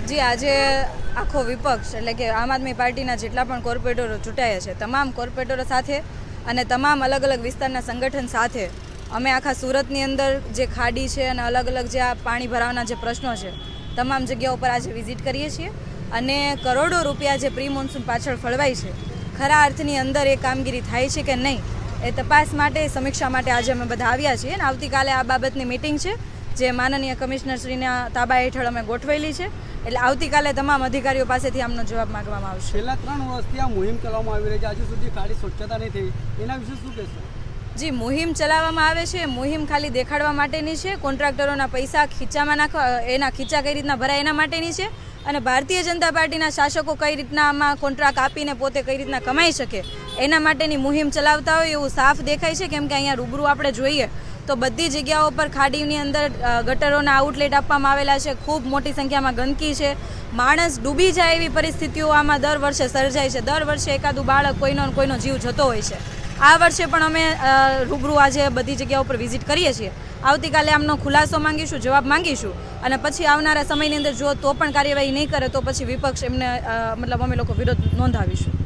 જી આજે આખો વિપક્ષ એટલે કે આમ આદમી પાર્ટીના જેટલા પણ કોર્પોરેટરો ચૂંટાયા છે તમામ કોર્પોરેટરો સાથે અને તમામ અલગ અલગ વિસ્તારના સંગઠન સાથે અમે આખા સુરતની અંદર જે ખાડી છે અને અલગ અલગ જે આ પાણી ભરાવાના જે પ્રશ્નો છે તમામ જગ્યાઓ પર આજે વિઝિટ કરીએ છીએ અને કરોડો રૂપિયા જે પ્રી મોન્સૂન પાછળ ફળવાય છે ખરા અર્થની અંદર એ કામગીરી થાય છે કે નહીં એ તપાસ માટે સમીક્ષા માટે આજે અમે બધા આવ્યા છીએ અને આવતીકાલે આ બાબતની મિટિંગ છે જે માનનીય કમિશનરશ્રીના તાબા હેઠળ અમે ગોઠવેલી છે એટલે આવતીકાલે તમામ અધિકારીઓ પાસેથી આમનો જવાબ માંગવામાં આવશે. છેલ્લા 3 વર્ષથી આ મુહિમ ચલાવવામાં આવી રહી છે, આજે સુધી ખાડી સ્વચ્છતા નહીં થઈ, એના વિશે શું કહેશો? જી મુહિમ ચલાવવામાં આવે છે, મુહિમ ખાલી દેખાડવા માટેની છે, કોન્ટ્રાક્ટરોના પૈસા ખીચામાં નાખવા એના ખીચા કઈ રીતના ભરાય એના માટેની છે અને ભારતીય જનતા પાર્ટીના શાસકો કઈ રીતના આમાં કોન્ટ્રાક્ટ આપીને પોતે કઈ રીતના કમાઈ શકે એના માટેની મુહિમ ચલાવતા હોય એવું સાફ દેખાય છે. કેમ કે અહીંયા રૂબરૂ આપણે જોઈએ તો બધી જગ્યાઓ પર ખાડીની અંદર ગટરોના આઉટલેટ આપવામાં આવેલા છે, ખૂબ મોટી સંખ્યામાં ગંદકી છે, માણસ ડૂબી જાય એવી પરિસ્થિતિઓ આમાં દર વર્ષે સર્જાય છે. દર વર્ષે એકાદું બાળક કોઈનો જીવ જતો હોય છે. આ વર્ષે પણ અમે રૂબરૂ આજે બધી જગ્યાઓ પર વિઝિટ કરીએ છીએ. આવતીકાલે આમનો ખુલાસો માંગીશું, જવાબ માંગીશું અને પછી આવનારા સમયની અંદર જો તો પણ કાર્યવાહી નહીં કરે તો પછી વિપક્ષ એમને મતલબ અમે લોકો વિરોધ નોંધાવીશું.